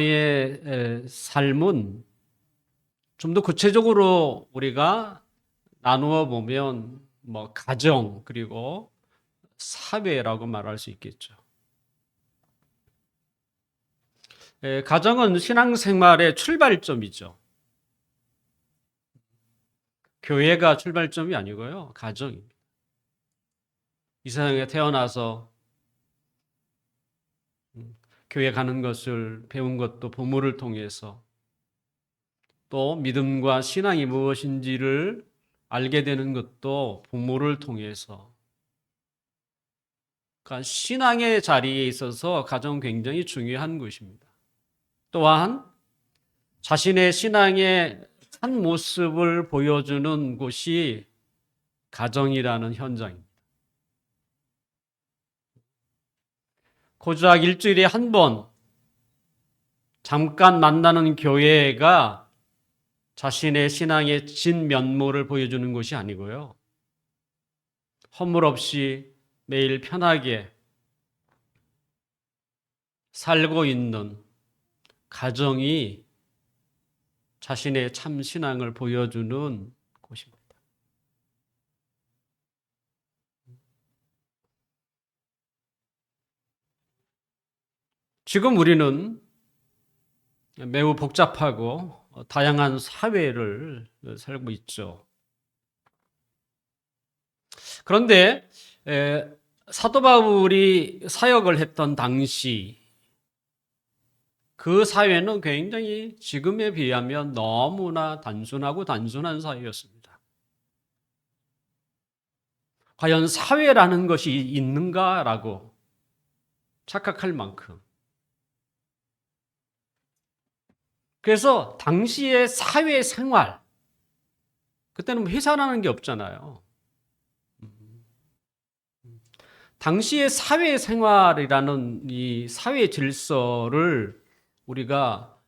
의 삶은 좀 더 구체적으로 우리가 나누어 보면 가정 그리고 사회라고 말할 수 있겠죠. 가정은 신앙생활의 출발점이죠. 교회가 출발점이 아니고요. 가정입니다. 이 세상에 태어나서 교회 가는 것을 배운 것도 부모를 통해서, 또 믿음과 신앙이 무엇인지를 알게 되는 것도 부모를 통해서. 그러니까 신앙의 자리에 있어서 가정은 굉장히 중요한 것입니다. 또한 자신의 신앙의 한 모습을 보여주는 곳이 가정이라는 현장입니다. 고작 일주일에 한 번 잠깐 만나는 교회가 자신의 신앙의 진면모를 보여주는 것이 아니고요. 허물 없이 매일 편하게 살고 있는 가정이 자신의 참 신앙을 보여주는 곳입니다. 지금 우리는 매우 복잡하고 다양한 사회를 살고 있죠. 그런데 사도 바울이 사역을 했던 당시 그 사회는 굉장히 지금에 비하면 너무나 단순하고 단순한 사회였습니다. 과연 사회라는 것이 있는가라고 착각할 만큼. 그래서 당시의 사회 생활, 그때는 회사라는 게 없잖아요. 당시의 사회 생활이라는 이 사회 질서를 우리가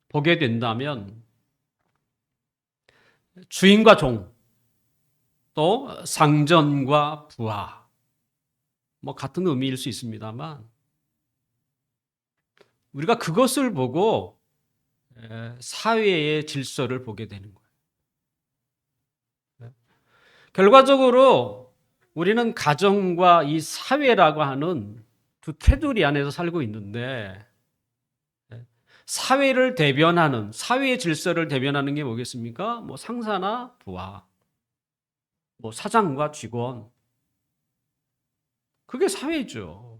보게 된다면 주인과 종, 또 상전과 부하, 같은 의미일 수 있습니다만 우리가 그것을 보고 사회의 질서를 보게 되는 거예요. 결과적으로 우리는 가정과 이 사회라고 하는 두 테두리 안에서 살고 있는데, 사회를 대변하는, 사회의 질서를 대변하는 게 뭐겠습니까? 상사나 부하, 사장과 직원. 그게 사회죠.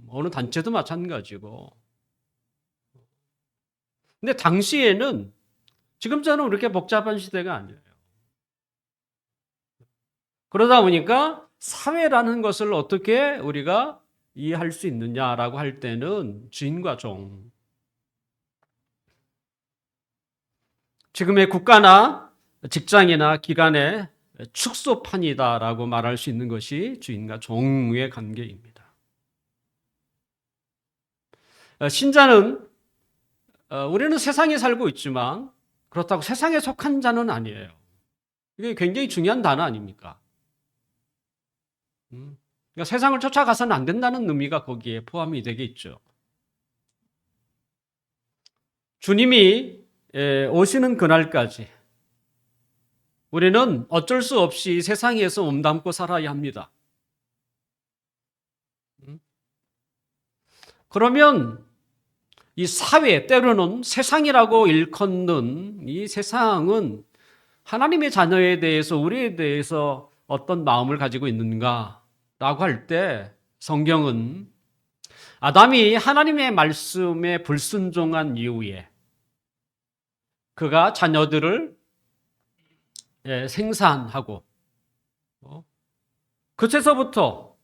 어느 단체도 마찬가지고. 근데 당시에는 지금처럼 그렇게 복잡한 시대가 아니에요. 그러다 보니까 사회라는 것을 어떻게 우리가 이해할 수 있느냐라고 할 때는 주인과 종. 지금의 국가나 직장이나 기관의 축소판이다라고 말할 수 있는 것이 주인과 종의 관계입니다. 신자는 우리는 세상에 살고 있지만 그렇다고 세상에 속한 자는 아니에요. 이게 굉장히 중요한 단어 아닙니까? 그러니까 세상을 쫓아가서는 안 된다는 의미가 거기에 포함이 되겠죠. 주님이 오시는 그날까지 우리는 어쩔 수 없이 세상에서 몸담고 살아야 합니다. 그러면 이 사회, 때로는 세상이라고 일컫는 이 세상은 하나님의 자녀에 대해서, 우리에 대해서 어떤 마음을 가지고 있는가라고 할 때 성경은 아담이 하나님의 말씀에 불순종한 이후에 그가 자녀들을 생산하고 그때서부터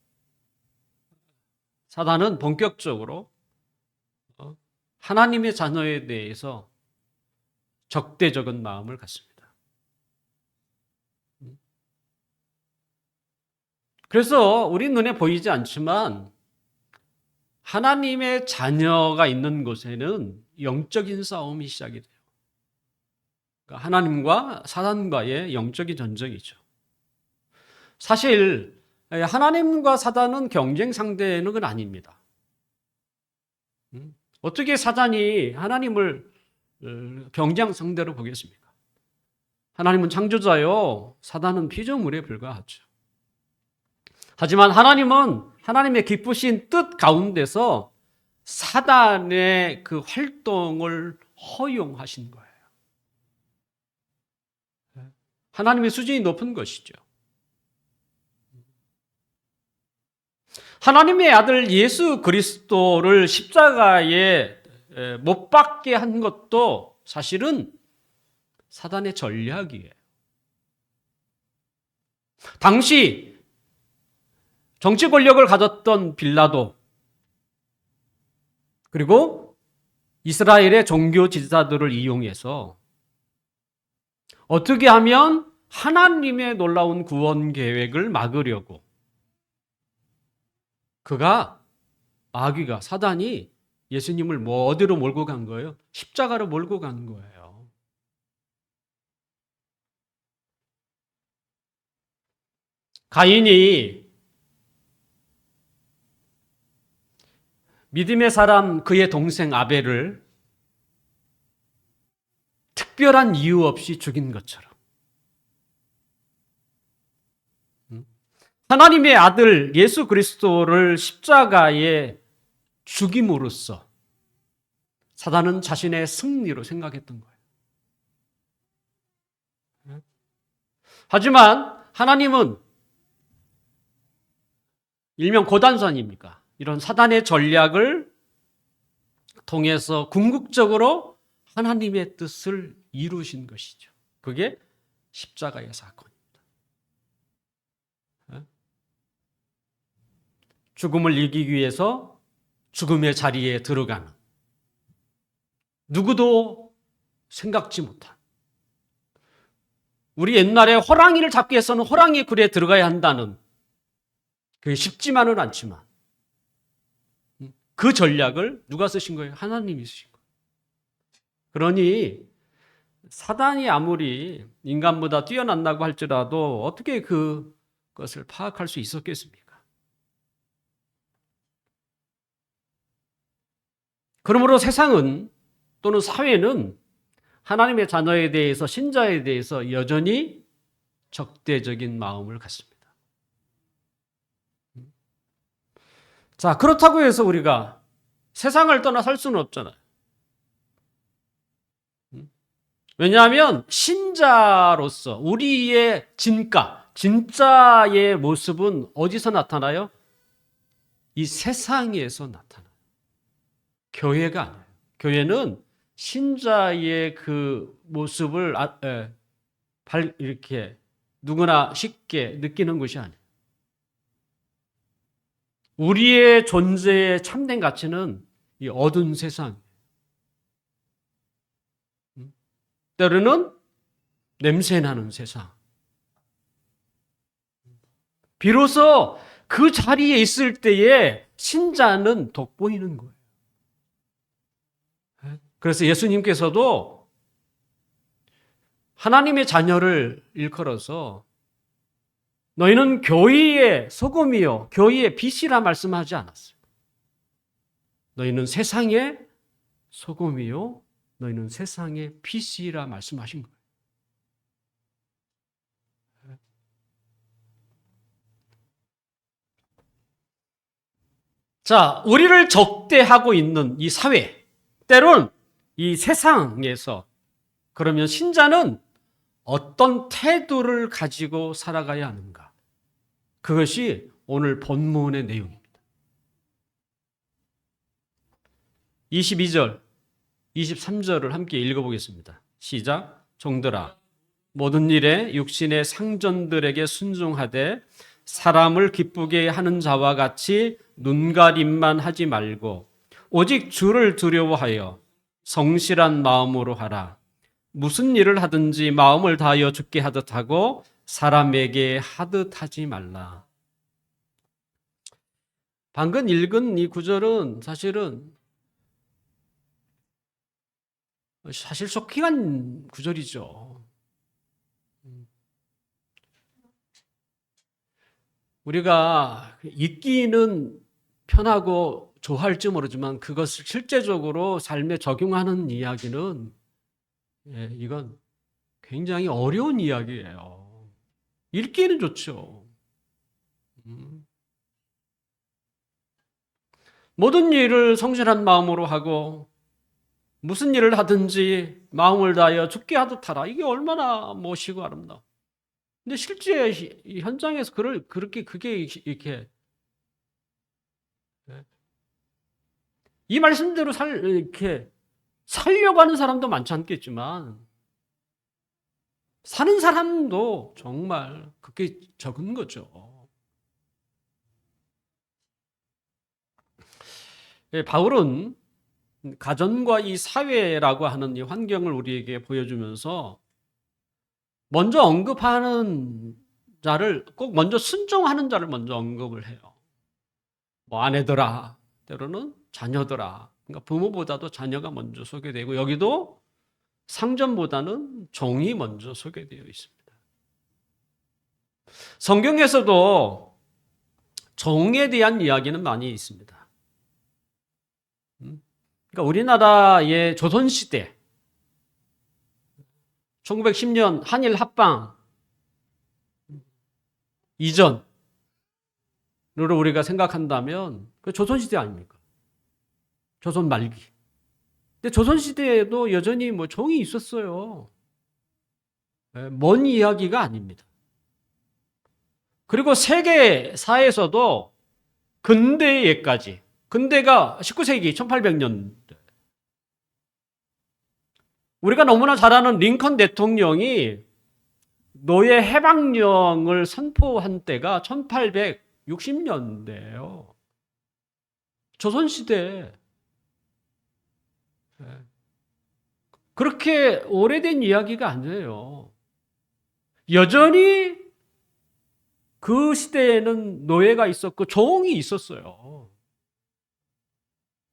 사단은 본격적으로 하나님의 자녀에 대해서 적대적인 마음을 갖습니다. 그래서 우리 눈에 보이지 않지만 하나님의 자녀가 있는 곳에는 영적인 싸움이 시작이 돼요. 그러니까 하나님과 사단과의 영적인 전쟁이죠. 사실 하나님과 사단은 경쟁 상대는 아닙니다. 어떻게 사단이 하나님을 경쟁 상대로 보겠습니까? 하나님은 창조자요, 사단은 피조물에 불과하죠. 하지만 하나님은 하나님의 기쁘신 뜻 가운데서 사단의 그 활동을 허용하신 거예요. 하나님의 수준이 높은 것이죠. 하나님의 아들 예수 그리스도를 십자가에 못 박게 한 것도 사실은 사단의 전략이에요. 당시 정치 권력을 가졌던 빌라도, 그리고 이스라엘의 종교 지도자들을 이용해서 어떻게 하면 하나님의 놀라운 구원 계획을 막으려고 마귀가, 사단이 예수님을 어디로 몰고 간 거예요? 십자가로 몰고 간 거예요. 가인이 믿음의 사람 그의 동생 아벨을 특별한 이유 없이 죽인 것처럼 하나님의 아들 예수 그리스도를 십자가에 죽임으로써 사단은 자신의 승리로 생각했던 거예요. 하지만 하나님은 일명 고단선입니까? 이런 사단의 전략을 통해서 궁극적으로 하나님의 뜻을 이루신 것이죠. 그게 십자가의 사건입니다. 죽음을 이기기 위해서 죽음의 자리에 들어가는, 누구도 생각지 못한, 우리 옛날에 호랑이를 잡기 위해서는 호랑이 굴에 들어가야 한다는, 그게 쉽지만은 않지만 그 전략을 누가 쓰신 거예요? 하나님이 쓰신 거예요. 그러니 사단이 아무리 인간보다 뛰어난다고 할지라도 어떻게 그것을 파악할 수 있었겠습니까? 그러므로 세상은, 또는 사회는 하나님의 자녀에 대해서, 신자에 대해서 여전히 적대적인 마음을 갖습니다. 자, 그렇다고 해서 우리가 세상을 떠나 살 수는 없잖아요. 왜냐하면 신자로서 우리의 진짜의 모습은 어디서 나타나요? 이 세상에서 나타나요. 교회가 아니에요. 교회는 신자의 그 모습을 이렇게 누구나 쉽게 느끼는 것이 아니에요. 우리의 존재의 참된 가치는 이 어두운 세상, 때로는 냄새나는 세상. 비로소 그 자리에 있을 때에 신자는 돋보이는 거예요. 그래서 예수님께서도 하나님의 자녀를 일컬어서 너희는 교회의 소금이요 교회의 빛이라 말씀하지 않았어요. 너희는 세상의 소금이요 너희는 세상의 빛이라 말씀하신 거예요. 자, 우리를 적대하고 있는 이 사회, 때론 이 세상에서, 그러면 신자는 어떤 태도를 가지고 살아가야 하는가? 그것이 오늘 본문의 내용입니다. 22절, 23절을 함께 읽어보겠습니다. 시작. 종들아, 모든 일에 육신의 상전들에게 순종하되 사람을 기쁘게 하는 자와 같이 눈가림만 하지 말고 오직 주를 두려워하여 성실한 마음으로 하라. 무슨 일을 하든지 마음을 다하여 주께 하듯 하고 사람에게 하듯 하지 말라. 방금 읽은 이 구절은 사실 쇼킹한 구절이죠. 우리가 읽기는 편하고 좋아할지 모르지만 그것을 실제적으로 삶에 적용하는 이야기는 이건 굉장히 어려운 이야기예요. 읽기는 좋죠. 모든 일을 성실한 마음으로 하고 무슨 일을 하든지 마음을 다하여 죽게 하듯 하라. 이게 얼마나 멋지고 아름다워. 근데 실제 현장에서 그게 이렇게 이 말씀대로 이렇게 살려고 하는 사람도 많지 않겠지만 사는 사람도 정말 그게 적은 거죠. 바울은 가정과 이 사회라고 하는 이 환경을 우리에게 보여주면서 먼저 언급하는 자를 꼭 먼저 순종하는 자를 먼저 언급을 해요. 뭐 아내더라, 때로는 자녀더라. 그러니까 부모보다도 자녀가 먼저 소개되고 여기도 상전보다는 종이 먼저 소개되어 있습니다. 성경에서도 종에 대한 이야기는 많이 있습니다. 그러니까 우리나라의 조선시대 1910년 한일 합방 이전으로 우리가 생각한다면 그 조선시대 아닙니까? 조선 말기. 근데 조선시대에도 여전히 뭐 종이 있었어요. 먼 이야기가 아닙니다. 그리고 세계사에서도 근대에까지, 근대가 19세기 1800년 우리가 너무나 잘 아는 링컨 대통령이 노예 해방령을 선포한 때가 1860년대예요. 조선시대. 그렇게 오래된 이야기가 아니에요. 여전히 그 시대에는 노예가 있었고 종이 있었어요.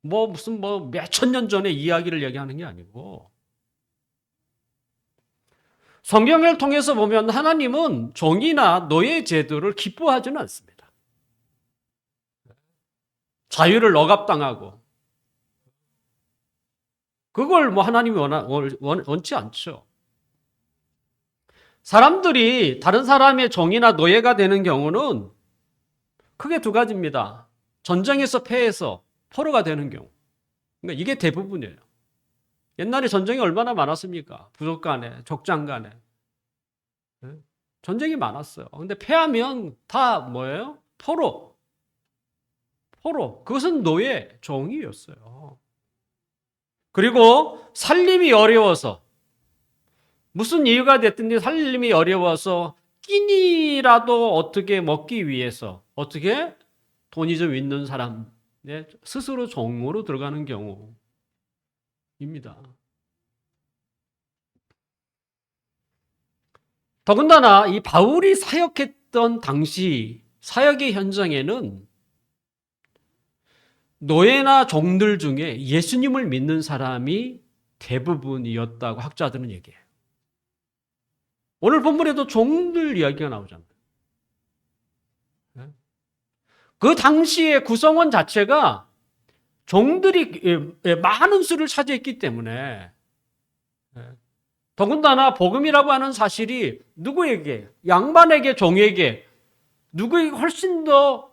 무슨 몇천 년 전의 이야기를 얘기하는 게 아니고 성경을 통해서 보면 하나님은 종이나 노예 제도를 기뻐하지는 않습니다. 자유를 억압당하고 그걸 하나님이 원치 않죠. 사람들이 다른 사람의 종이나 노예가 되는 경우는 크게 두 가지입니다. 전쟁에서 패해서 포로가 되는 경우. 그러니까 이게 대부분이에요. 옛날에 전쟁이 얼마나 많았습니까? 부족 간에, 족장 간에. 전쟁이 많았어요. 근데 패하면 다 뭐예요? 포로. 그것은 노예, 종이었어요. 그리고 살림이 어려워서 무슨 이유가 됐든지 살림이 어려워서 끼니라도 어떻게 먹기 위해서 어떻게 돈이 좀 있는 사람 스스로 종으로 들어가는 경우입니다. 더군다나 이 바울이 사역했던 당시 사역의 현장에는 노예나 종들 중에 예수님을 믿는 사람이 대부분이었다고 학자들은 얘기해요. 오늘 본문에도 종들 이야기가 나오잖아요. 그 당시의 구성원 자체가 종들이 많은 수를 차지했기 때문에 더군다나 복음이라고 하는 사실이 누구에게, 양반에게, 종에게 누구에게 훨씬 더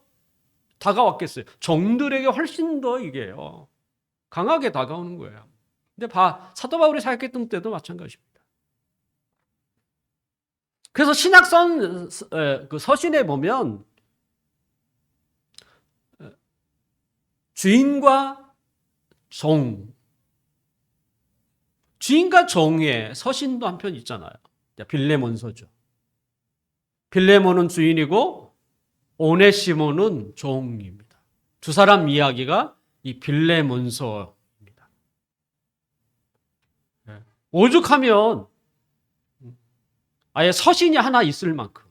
다가왔겠어요? 종들에게 훨씬 더 이게요. 강하게 다가오는 거예요. 근데 사도 바울이 사역했던 때도 마찬가지입니다. 그래서 신약선 그 서신에 보면 주인과 주인과 종의 서신도 한편 있잖아요. 빌레몬서죠. 빌레몬은 주인이고 오네시모는 종입니다. 두 사람 이야기가 이 빌레몬서입니다. 오죽하면 아예 서신이 하나 있을 만큼.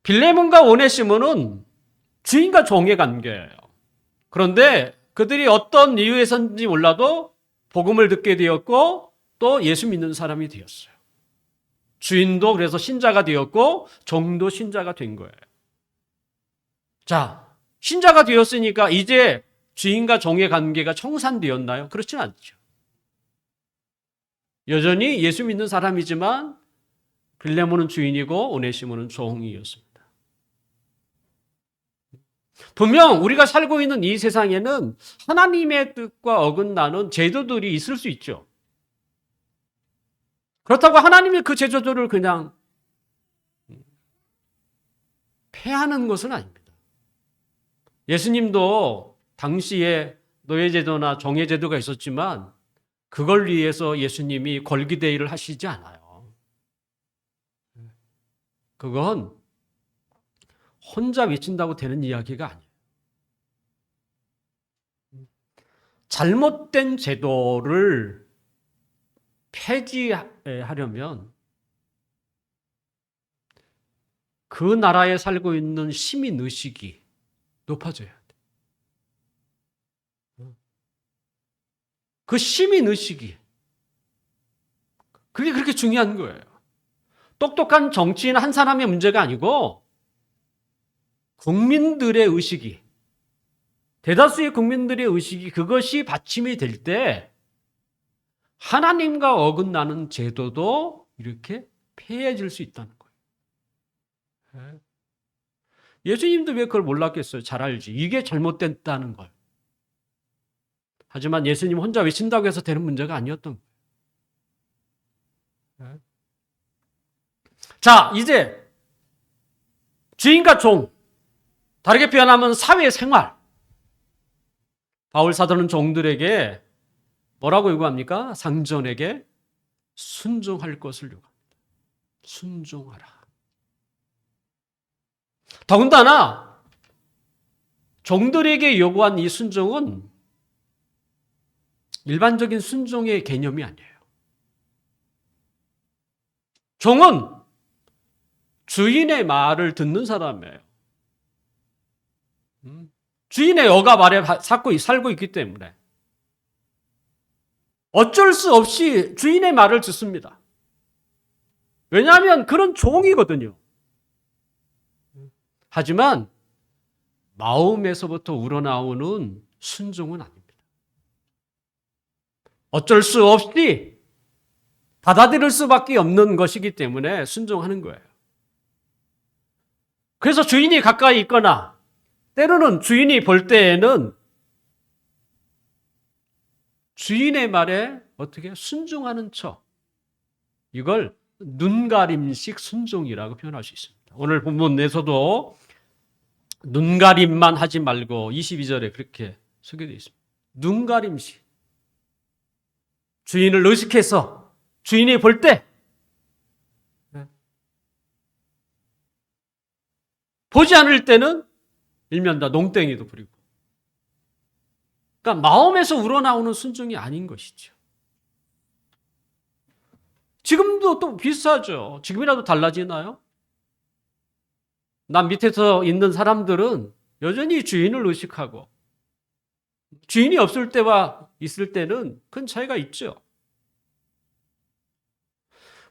빌레몬과 오네시모는 주인과 종의 관계예요. 그런데 그들이 어떤 이유에서인지 몰라도 복음을 듣게 되었고 또 예수 믿는 사람이 되었어요. 주인도 그래서 신자가 되었고 종도 신자가 된 거예요. 자, 신자가 되었으니까 이제 주인과 종의 관계가 청산되었나요? 그렇지는 않죠. 여전히 예수 믿는 사람이지만 빌레몬은 주인이고 오네시모는 종이었습니다. 분명 우리가 살고 있는 이 세상에는 하나님의 뜻과 어긋나는 제도들이 있을 수 있죠. 그렇다고 하나님이 그 제도들을 그냥 폐하는 것은 아닙니다. 예수님도 당시에 노예제도나 정예제도가 있었지만 그걸 위해서 예수님이 걸기대의를 하시지 않아요. 그건 혼자 외친다고 되는 이야기가 아니에요. 잘못된 제도를 폐지하려면 그 나라에 살고 있는 시민 의식이 높아져야 돼. 그 시민 의식이 그게 그렇게 중요한 거예요. 똑똑한 정치인 한 사람의 문제가 아니고 국민들의 의식이, 대다수의 국민들의 의식이 그것이 받침이 될 때 하나님과 어긋나는 제도도 이렇게 폐해질 수 있다는 거예요. 예수님도 왜 그걸 몰랐겠어요? 잘 알지. 이게 잘못됐다는 걸. 하지만 예수님 혼자 외친다고 해서 되는 문제가 아니었던 거예요. 자, 이제 주인과 종, 다르게 표현하면 사회생활. 바울 사도는 종들에게 뭐라고 요구합니까? 상전에게 순종할 것을 요구합니다. 순종하라. 더군다나 종들에게 요구한 이 순종은 일반적인 순종의 개념이 아니에요. 종은 주인의 말을 듣는 사람이에요. 주인의 억압 아래 살고 있기 때문에 어쩔 수 없이 주인의 말을 듣습니다. 왜냐하면 그런 종이거든요. 하지만 마음에서부터 우러나오는 순종은 아닙니다. 어쩔 수 없이 받아들일 수밖에 없는 것이기 때문에 순종하는 거예요. 그래서 주인이 가까이 있거나 때로는 주인이 볼 때에는 주인의 말에 어떻게 순종하는 척, 이걸 눈가림식 순종이라고 표현할 수 있습니다. 오늘 본문에서도 눈가림만 하지 말고 22절에 그렇게 소개되어 있습니다. 눈가림식. 주인을 의식해서 주인이 볼 때 보지 않을 때는 일면 다 농땡이도 부리고. 그러니까 마음에서 우러나오는 순종이 아닌 것이죠. 지금도 또 비슷하죠. 지금이라도 달라지나요? 남 밑에서 있는 사람들은 여전히 주인을 의식하고 주인이 없을 때와 있을 때는 큰 차이가 있죠.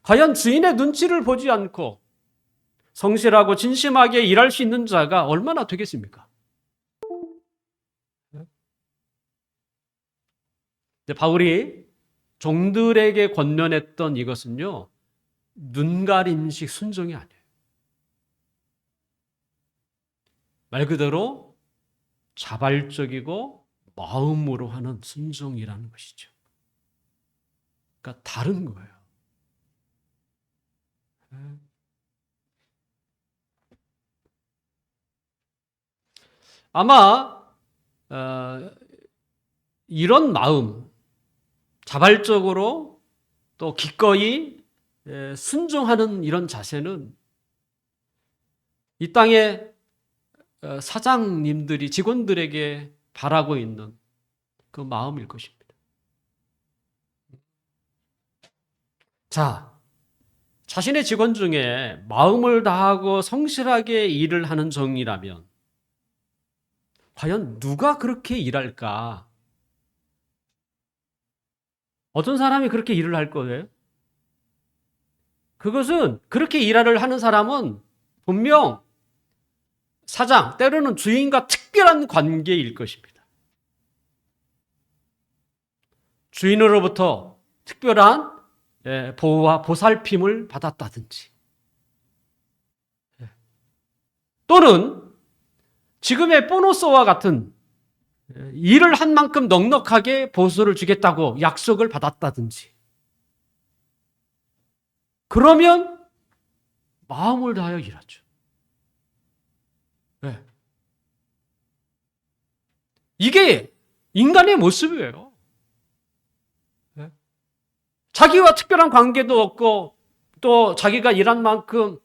과연 주인의 눈치를 보지 않고 성실하고 진심하게 일할 수 있는 자가 얼마나 되겠습니까? 바울이 종들에게 권면했던 이것은요, 눈가림식 순종이 아니에요. 말 그대로 자발적이고 마음으로 하는 순종이라는 것이죠. 그러니까 다른 거예요. 아마 이런 마음, 자발적으로 또 기꺼이 순종하는 이런 자세는 이 땅의 사장님들이 직원들에게 바라고 있는 그 마음일 것입니다. 자, 자신의 직원 중에 마음을 다하고 성실하게 일을 하는 종이라면 과연 누가 그렇게 일할까? 어떤 사람이 그렇게 일을 할 거예요? 그것은 그렇게 일을 하는 사람은 분명 사장, 때로는 주인과 특별한 관계일 것입니다. 주인으로부터 특별한 보호와 보살핌을 받았다든지, 또는 지금의 보너스와 같은 일을 한 만큼 넉넉하게 보수를 주겠다고 약속을 받았다든지, 그러면 마음을 다하여 일하죠. 네. 이게 인간의 모습이에요. 네. 자기와 특별한 관계도 없고 또 자기가 일한 만큼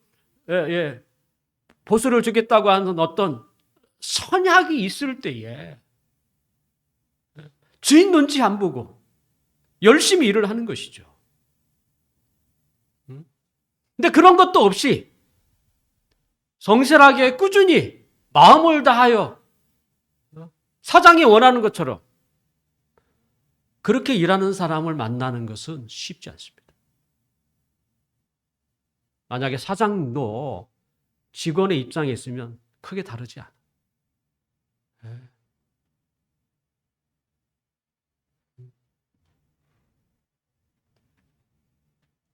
보수를 주겠다고 하는 어떤 선약이 있을 때에 주인 눈치 안 보고 열심히 일을 하는 것이죠. 근데 그런 것도 없이 성실하게 꾸준히 마음을 다하여 사장이 원하는 것처럼 그렇게 일하는 사람을 만나는 것은 쉽지 않습니다. 만약에 사장도 직원의 입장에 있으면 크게 다르지 않아.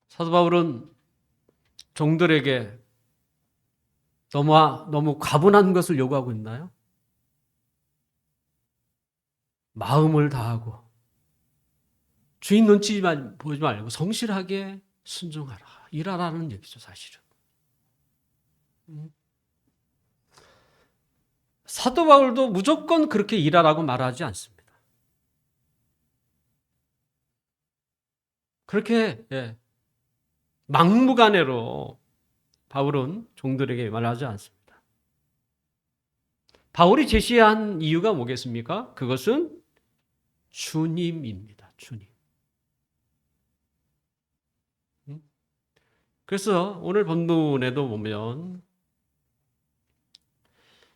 사도 바울은 종들에게 너무 과분한 것을 요구하고 있나요? 마음을 다하고 주인 눈치만 보지 말고 성실하게 순종하라. 일하라는 얘기죠, 사실은. 사도 바울도 무조건 그렇게 일하라고 말하지 않습니다. 그렇게 막무가내로 바울은 종들에게 말하지 않습니다. 바울이 제시한 이유가 뭐겠습니까? 그것은 주님입니다. 주님. 그래서 오늘 본문에도 보면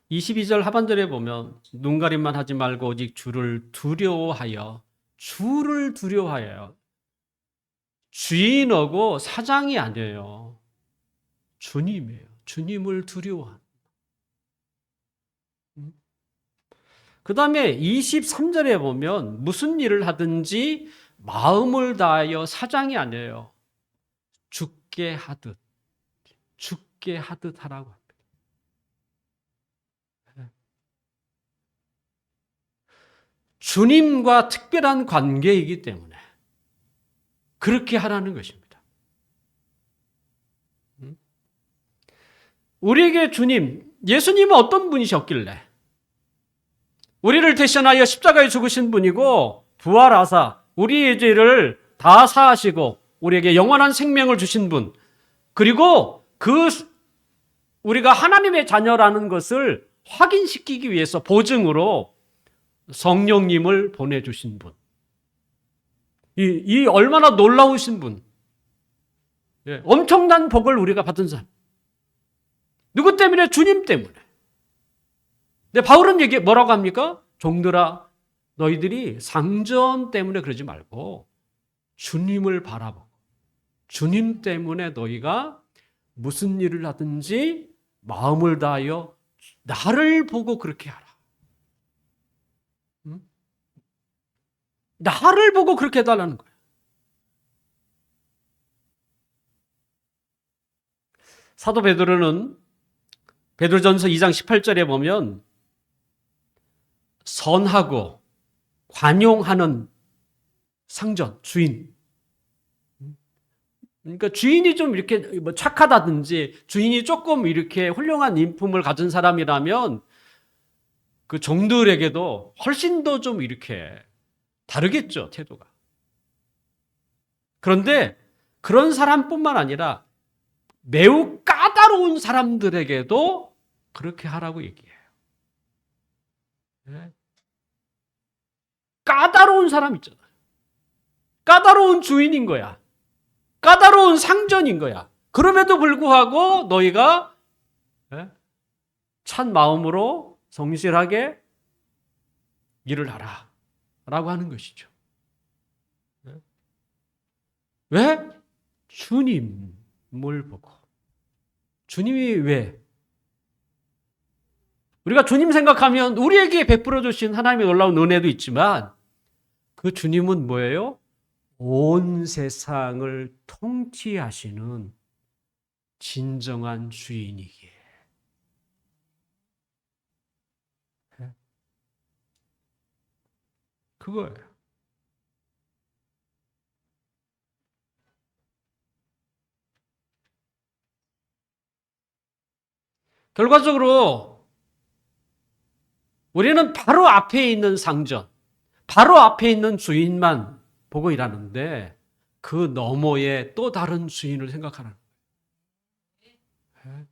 22절 하반절에 보면 눈가림만 하지 말고 오직 주를 두려워하여 주인하고 사장이 아니에요. 주님이에요. 주님을 두려워하는. 그 다음에 23절에 보면 무슨 일을 하든지 마음을 다하여 사장이 아니에요. 죽게 하듯 하라고 합니다. 주님과 특별한 관계이기 때문에 그렇게 하라는 것입니다. 우리에게 예수님은 어떤 분이셨길래 우리를 대신하여 십자가에 죽으신 분이고 부활하사 우리의 죄를 다 사하시고 우리에게 영원한 생명을 주신 분, 그리고 우리가 하나님의 자녀라는 것을 확인시키기 위해서 보증으로 성령님을 보내주신 분. 이 얼마나 놀라우신 분. 엄청난 복을 우리가 받은 사람. 누구 때문에? 주님 때문에. 근데 바울은 뭐라고 합니까? 종들아, 너희들이 상전 때문에 그러지 말고 주님을 바라보고 주님 때문에 너희가 무슨 일을 하든지 마음을 다하여 나를 보고 그렇게 하라. 나를 보고 그렇게 해달라는 거예요. 사도 베드로는 베드로전서 2장 18절에 보면 선하고 관용하는 상전, 주인. 그러니까 주인이 좀 이렇게 착하다든지 주인이 조금 이렇게 훌륭한 인품을 가진 사람이라면 그 종들에게도 훨씬 더 좀 이렇게 다르겠죠, 태도가. 그런데 그런 사람뿐만 아니라 매우 까다로운 사람들에게도 그렇게 하라고 얘기해요. 까다로운 사람 있잖아요. 까다로운 주인인 거야. 까다로운 상전인 거야. 그럼에도 불구하고 너희가 찬 마음으로 성실하게 일을 하라 라고 하는 것이죠. 왜? 주님을 보고. 주님이 왜? 우리가 주님 생각하면 우리에게 베풀어 주신 하나님의 놀라운 은혜도 있지만 그 주님은 뭐예요? 온 세상을 통치하시는 진정한 주인이기에. 그거예요. 결과적으로 우리는 바로 앞에 있는 상전, 바로 앞에 있는 주인만 보고 일하는데 그 너머에 또 다른 주인을 생각하는 거예요.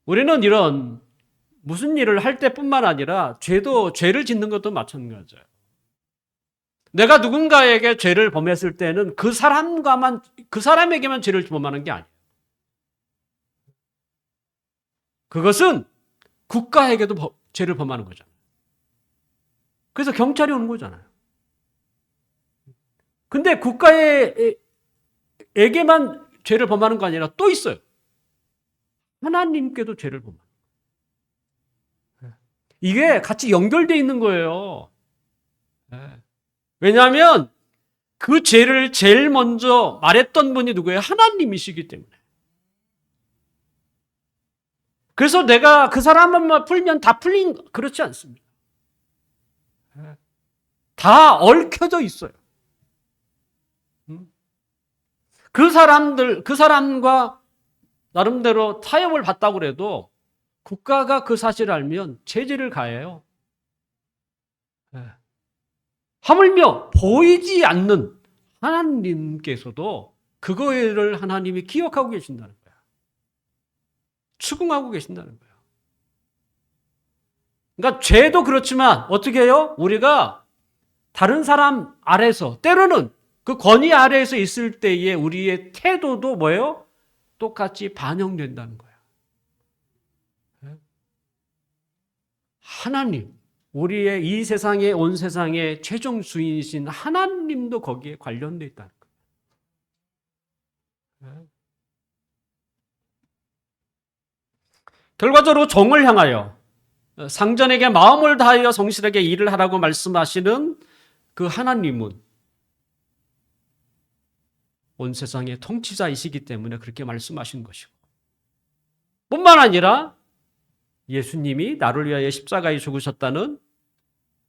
우리는 이런 무슨 일을 할 때뿐만 아니라 죄를 짓는 것도 마찬가지예요. 내가 누군가에게 죄를 범했을 때는 그 사람에게만 죄를 범하는 게 아니에요. 그것은 국가에게도 죄를 범하는 거잖아요. 그래서 경찰이 오는 거잖아요. 근데 국가에게만 죄를 범하는 거 아니라 또 있어요. 하나님께도 죄를 범하는 거예요. 이게 같이 연결되어 있는 거예요. 왜냐하면 그 죄를 제일 먼저 말했던 분이 누구예요? 하나님이시기 때문에. 그래서 내가 그 사람만 풀면 다 그렇지 않습니다. 다 얽혀져 있어요. 그 사람과 나름대로 타협을 봤다고 해도 국가가 그 사실을 알면 제재를 가해요. 하물며 보이지 않는 하나님께서도 그거를 하나님이 기억하고 계신다는 거야. 추궁하고 계신다는 거야. 그러니까 죄도 그렇지만 어떻게 해요? 우리가 다른 사람 아래서 때로는 그 권위 아래에서 있을 때의 우리의 태도도 뭐예요? 똑같이 반영된다는 거야. 하나님, 우리의 이 세상에 온 세상의 최종 주인이신 하나님도 거기에 관련되어 있다는 거예요. 결과적으로 종을 향하여 상전에게 마음을 다하여 성실하게 일을 하라고 말씀하시는 그 하나님은 온 세상의 통치자이시기 때문에 그렇게 말씀하신 것이고, 뿐만 아니라 예수님이 나를 위하여 십자가에 죽으셨다는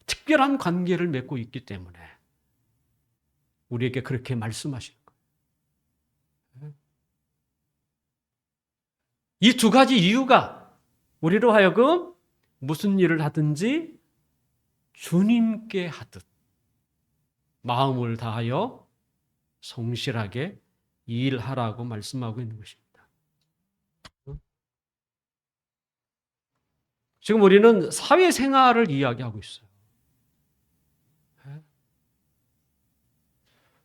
특별한 관계를 맺고 있기 때문에 우리에게 그렇게 말씀하시는 거예요. 이 두 가지 이유가 우리로 하여금 무슨 일을 하든지 주님께 하듯 마음을 다하여 성실하게 일하라고 말씀하고 있는 것입니다. 지금 우리는 사회생활을 이야기하고 있어요.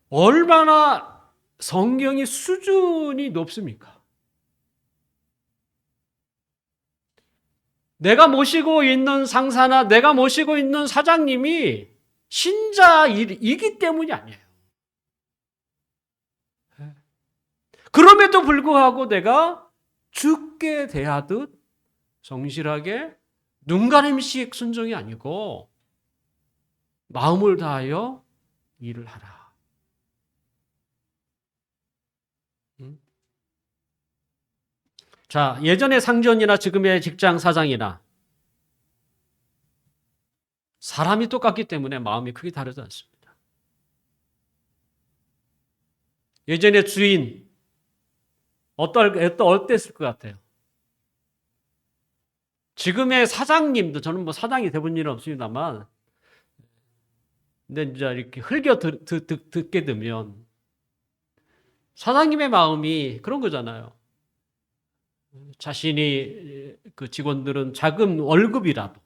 얼마나 성경의 수준이 높습니까? 내가 모시고 있는 상사나 내가 모시고 있는 사장님이 신자이기 때문이 아니에요. 그럼에도 불구하고 내가 주께 대하듯 성실하게 눈가림씩 순종이 아니고 마음을 다하여 일을 하라. 자, 예전의 상전이나 지금의 직장 사장이나 사람이 똑같기 때문에 마음이 크게 다르지 않습니다. 예전의 주인 어땠을 것 같아요? 지금의 사장님도, 저는 뭐 사장이 돼본 일은 없습니다만, 근데 이제 이렇게 듣게 되면 사장님의 마음이 그런 거잖아요. 자신이 그 직원들은 작은 월급이라도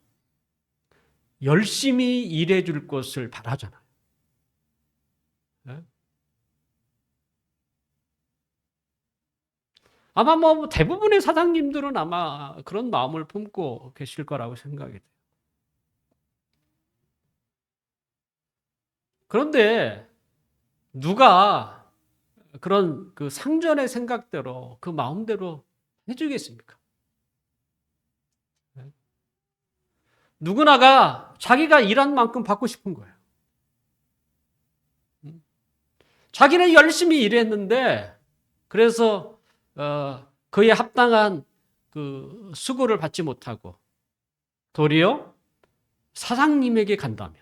열심히 일해 줄 것을 바라잖아요. 아마 뭐 대부분의 사장님들은 아마 그런 마음을 품고 계실 거라고 생각이 돼요. 그런데 누가 그런 그 상전의 생각대로 그 마음대로 해주겠습니까? 누구나가 자기가 일한 만큼 받고 싶은 거예요. 자기는 열심히 일했는데 그래서 그에 합당한 그 수고를 받지 못하고 도리어 사장님에게 간다면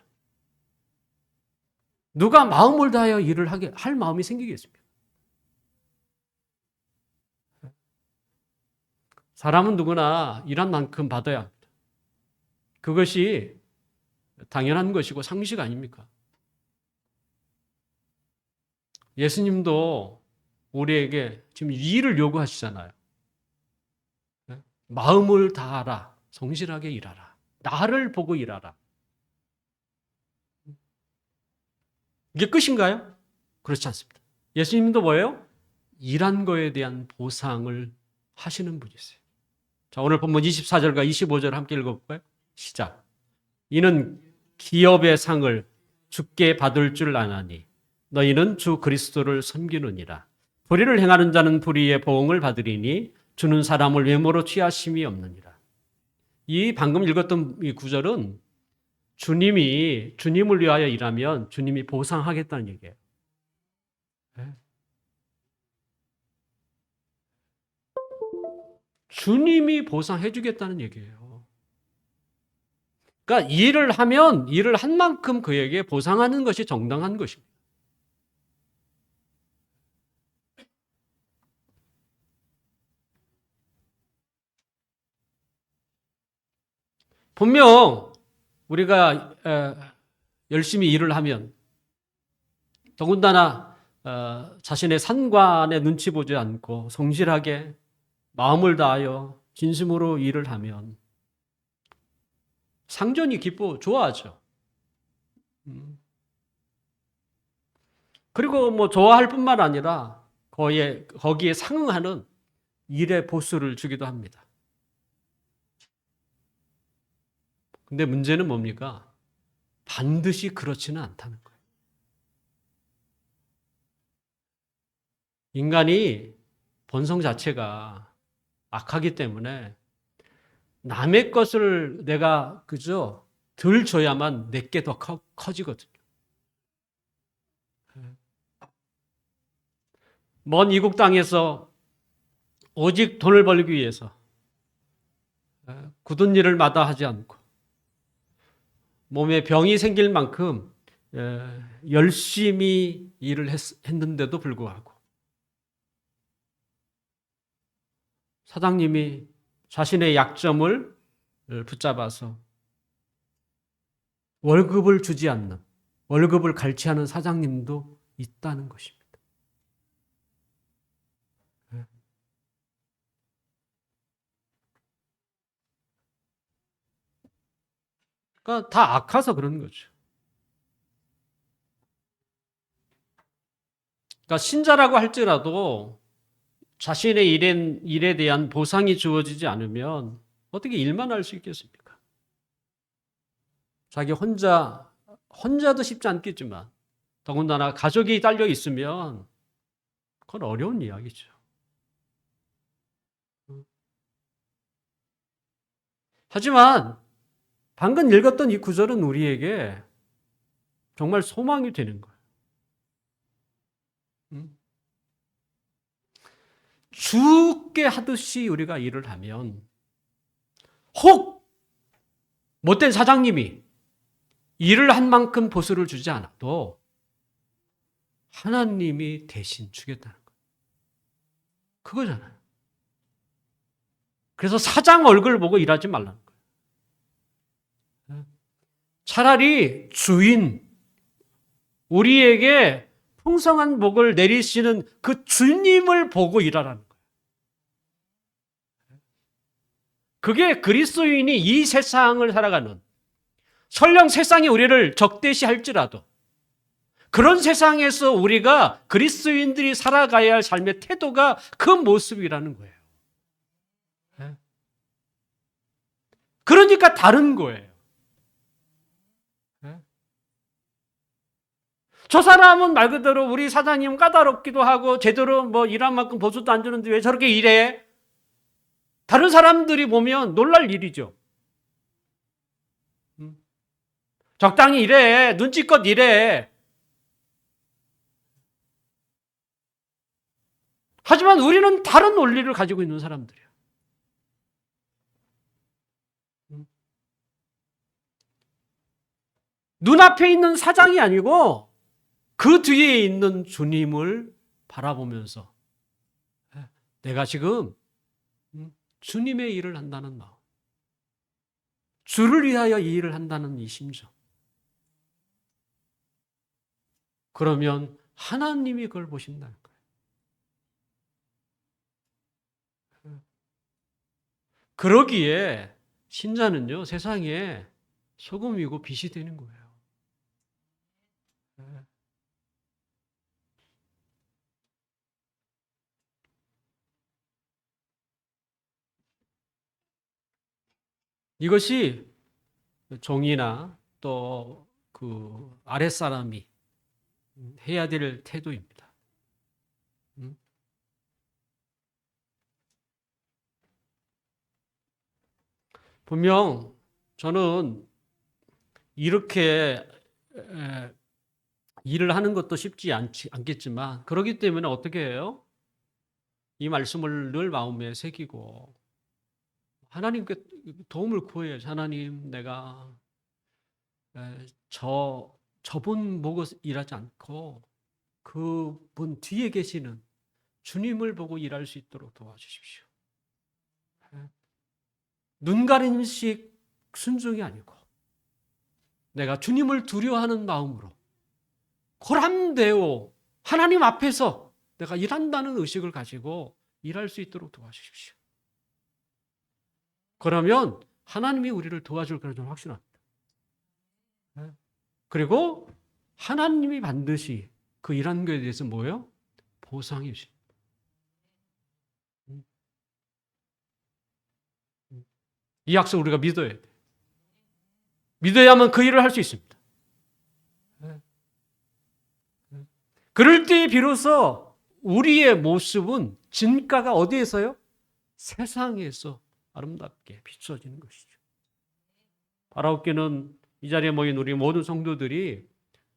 누가 마음을 다하여 일을 하게 할 마음이 생기겠습니까? 사람은 누구나 일한 만큼 받아야 합니다. 그것이 당연한 것이고 상식 아닙니까? 예수님도 우리에게 지금 일을 요구하시잖아요. 마음을 다하라. 성실하게 일하라. 나를 보고 일하라. 이게 끝인가요? 그렇지 않습니다. 예수님도 뭐예요? 일한 거에 대한 보상을 하시는 분이세요. 자, 오늘 본문 24절과 25절 함께 읽어볼까요? 시작. 이는 기업의 상을 주께 받을 줄 아나니 너희는 주 그리스도를 섬기느니라. 불의를 행하는 자는 불의의 보응을 받으리니 주는 사람을 외모로 취하심이 없느니라. 이 방금 읽었던 이 구절은 주님을 위하여 일하면 주님이 보상하겠다는 얘기예요. 주님이 보상해 주겠다는 얘기예요. 그러니까 일을 하면 일을 한 만큼 그에게 보상하는 것이 정당한 것입니다. 분명 우리가 열심히 일을 하면 더군다나 자신의 산관에 눈치 보지 않고 성실하게 마음을 다하여 진심으로 일을 하면 상전이 기뻐 좋아하죠. 그리고 뭐 좋아할 뿐만 아니라 거기에 상응하는 일의 보수를 주기도 합니다. 근데 문제는 뭡니까? 반드시 그렇지는 않다는 거예요. 인간이 본성 자체가 악하기 때문에 남의 것을 내가 그저 덜 줘야만 내게 더 커지거든요. 먼 이국 땅에서 오직 돈을 벌기 위해서 굳은 일을 마다하지 않고 몸에 병이 생길 만큼 열심히 일을 했는데도 불구하고 사장님이 자신의 약점을 붙잡아서 월급을 주지 않는, 월급을 갈취하는 사장님도 있다는 것입니다. 그러니까 다 악해서 그런 거죠. 그러니까 신자라고 할지라도 자신의 일에 대한 보상이 주어지지 않으면 어떻게 일만 할 수 있겠습니까? 자기 혼자도 쉽지 않겠지만 더군다나 가족이 딸려 있으면 그건 어려운 이야기죠. 하지만 방금 읽었던 이 구절은 우리에게 정말 소망이 되는 거예요. 죽게 하듯이 우리가 일을 하면 혹 못된 사장님이 일을 한 만큼 보수를 주지 않아도 하나님이 대신 주겠다는 거예요. 그거잖아요. 그래서 사장 얼굴 보고 일하지 말라는 거예요. 차라리 주인, 우리에게 풍성한 복을 내리시는 그 주님을 보고 일하라는 거예요. 그게 그리스도인이 이 세상을 살아가는, 설령 세상이 우리를 적대시할지라도 그런 세상에서 우리가 그리스도인들이 살아가야 할 삶의 태도가 그 모습이라는 거예요. 그러니까 다른 거예요. 저 사람은 말 그대로 우리 사장님 까다롭기도 하고 제대로 뭐 일한 만큼 보수도 안 주는데 왜 저렇게 일해? 다른 사람들이 보면 놀랄 일이죠. 적당히 일해. 눈치껏 일해. 하지만 우리는 다른 논리를 가지고 있는 사람들이야. 눈앞에 있는 사장이 아니고 그 뒤에 있는 주님을 바라보면서 내가 지금 주님의 일을 한다는 마음, 주를 위하여 이 일을 한다는 이 심정. 그러면 하나님이 그걸 보신다는 거예요. 그러기에 신자는요, 세상에 소금이고 빛이 되는 거예요. 이것이 종이나 또 그 아랫사람이 해야 될 태도입니다. 분명 저는 이렇게 일을 하는 것도 쉽지 않겠지만 그렇기 때문에 어떻게 해요? 이 말씀을 늘 마음에 새기고 하나님께 도움을 구해야죠. 하나님, 내가 저분 보고 일하지 않고 그분 뒤에 계시는 주님을 보고 일할 수 있도록 도와주십시오. 눈 가림식 순종이 아니고 내가 주님을 두려워하는 마음으로 고람되어 하나님 앞에서 내가 일한다는 의식을 가지고 일할 수 있도록 도와주십시오. 그러면 하나님이 우리를 도와줄 거라는 점 확신합니다. 그리고 하나님이 반드시 그 일하는 것에 대해서 뭐예요? 보상해 주십니다. 이 약속 우리가 믿어야 돼. 믿어야만 그 일을 할 수 있습니다. 그럴 때 비로소 우리의 모습은 진가가 어디에서요? 세상에서 아름답게 비춰지는 것이죠. 바라옵기는 이 자리에 모인 우리 모든 성도들이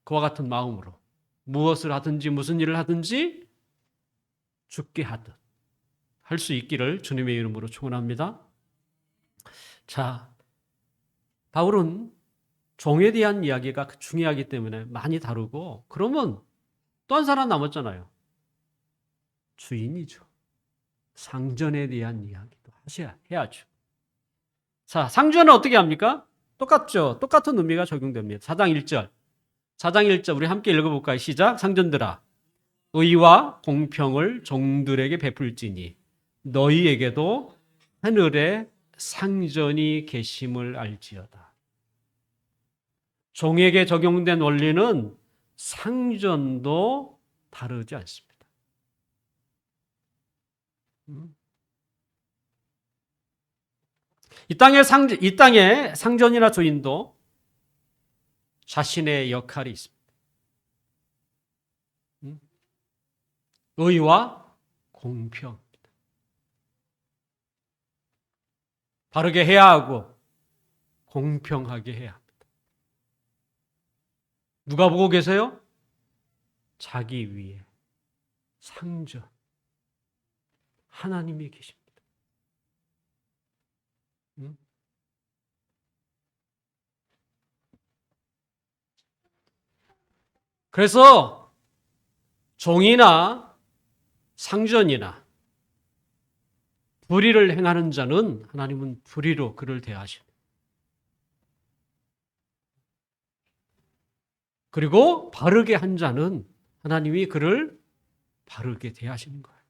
그와 같은 마음으로 무엇을 하든지 무슨 일을 하든지 죽게 하듯 할 수 있기를 주님의 이름으로 축원합니다. 자, 바울은 종에 대한 이야기가 중요하기 때문에 많이 다루고 그러면 또 한 사람 남았잖아요. 주인이죠. 상전에 대한 이야기도 해야죠. 자, 상전은 어떻게 합니까? 똑같죠. 똑같은 의미가 적용됩니다. 4장 1절. 4장 1절 우리 함께 읽어볼까요? 시작. 상전들아, 의와 공평을 종들에게 베풀지니 너희에게도 하늘에 상전이 계심을 알지어다. 종에게 적용된 원리는 상전도 다르지 않습니다. 이 땅의 상전이나 주인도 자신의 역할이 있습니다. 의와 공평입니다. 바르게 해야 하고 공평하게 해야 합니다. 누가 보고 계세요? 자기 위에 상전 하나님이 계십니다. 그래서 종이나 상전이나 불의를 행하는 자는 하나님은 불의로 그를 대하십니다. 그리고 바르게 한 자는 하나님이 그를 바르게 대하시는 거예요.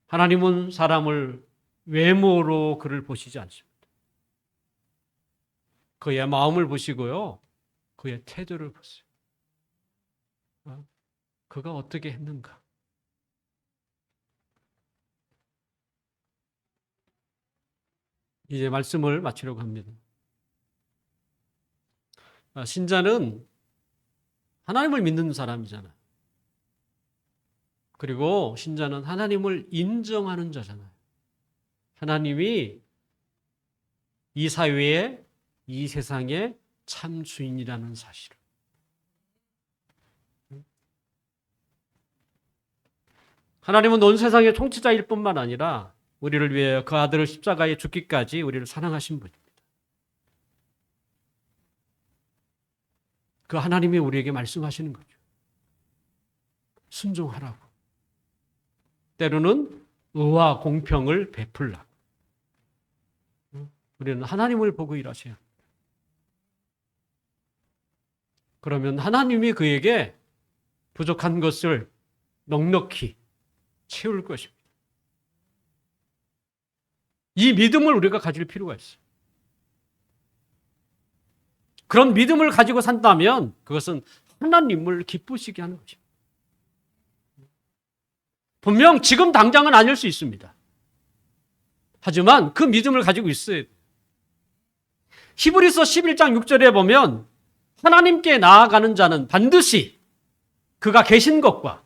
하나님은 사람을 외모로 그를 보시지 않습니다. 그의 마음을 보시고요. 그의 태도를 보세요. 그가 어떻게 했는가? 이제 말씀을 마치려고 합니다. 신자는 하나님을 믿는 사람이잖아요. 그리고 신자는 하나님을 인정하는 자잖아요. 하나님이 이 사회에, 이 세상에 참 주인이라는 사실을. 하나님은 온 세상의 통치자일 뿐만 아니라 우리를 위해 그 아들을 십자가에 죽기까지 우리를 사랑하신 분입니다. 그 하나님이 우리에게 말씀하시는 거죠. 순종하라고. 때로는 의와 공평을 베풀라고. 우리는 하나님을 보고 일하셔야 합니다. 그러면 하나님이 그에게 부족한 것을 넉넉히 채울 것입니다. 이 믿음을 우리가 가질 필요가 있어요. 그런 믿음을 가지고 산다면 그것은 하나님을 기쁘시게 하는 것입니다. 분명 지금 당장은 아닐 수 있습니다. 하지만 그 믿음을 가지고 있어야 돼요. 히브리서 11장 6절에 보면 하나님께 나아가는 자는 반드시 그가 계신 것과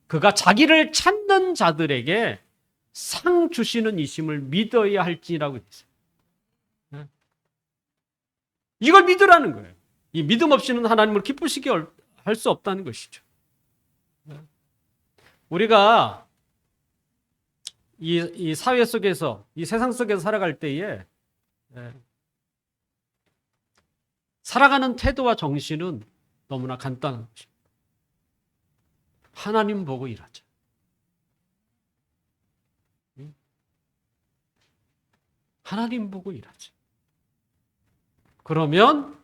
그가 자기를 찾는 자들에게 상 주시는 이심을 믿어야 할지라고 했어요. 이걸 믿으라는 거예요. 이 믿음 없이는 하나님을 기쁘시게 할 수 없다는 것이죠. 우리가 이 사회 속에서, 이 세상 속에서 살아갈 때에 살아가는 태도와 정신은 너무나 간단한 것입니다. 하나님 보고 일하자. 하나님 보고 일하자. 그러면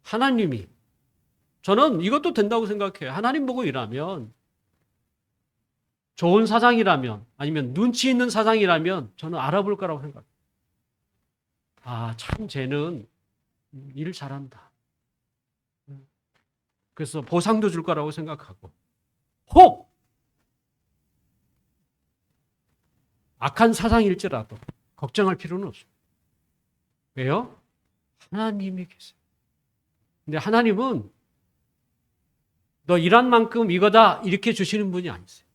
하나님이, 저는 이것도 된다고 생각해요. 하나님 보고 일하면, 좋은 사장이라면, 아니면 눈치 있는 사장이라면 저는 알아볼 거라고 생각해요. 아, 참 쟤는 일 잘한다. 그래서 보상도 줄 거라고 생각하고, 혹 악한 사장일지라도 걱정할 필요는 없습니다. 왜요? 하나님이 계세요. 근데 하나님은 너 일한 만큼 이거다 이렇게 주시는 분이 아니세요.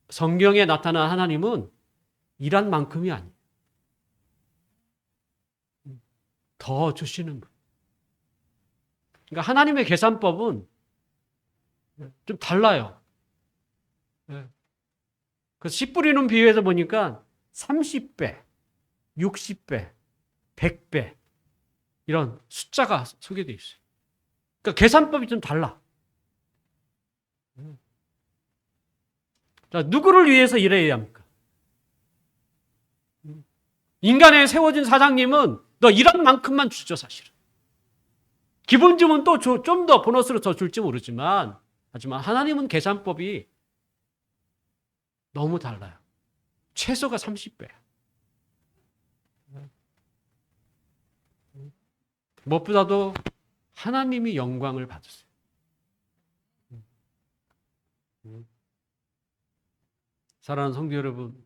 성경에 나타난 하나님은 일한 만큼이 아니에요. 더 주시는 분. 그러니까 하나님의 계산법은 좀 달라요. 그래서 씨 뿌리는 비유에서 보니까 30배, 60배, 100배 이런 숫자가 소개되어 있어요. 그러니까 계산법이 좀 달라. 자, 누구를 위해서 일해야 합니까? 인간에 세워진 사장님은 너 일한 만큼만 주죠, 사실은. 기분 주면 또 좀 더 보너스로 더 줄지 모르지만, 하지만 하나님은 계산법이 너무 달라요. 최소가 30배야. 무엇보다도 하나님이 영광을 받으세요. 사랑하는 성도 여러분,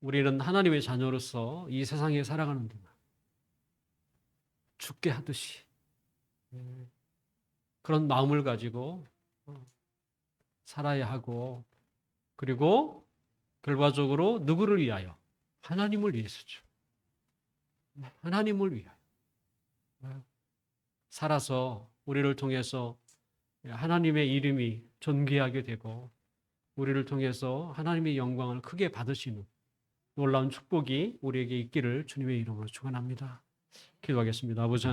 우리는 하나님의 자녀로서 이 세상에 살아가는 동안 죽게 하듯이 그런 마음을 가지고 살아야 하고, 그리고 결과적으로 누구를 위하여? 하나님을 위해서죠. 하나님을 위하여 살아서 우리를 통해서 하나님의 이름이 존귀하게 되고 우리를 통해서 하나님의 영광을 크게 받으시는 놀라운 축복이 우리에게 있기를 주님의 이름으로 축원합니다. 기도하겠습니다. 아버지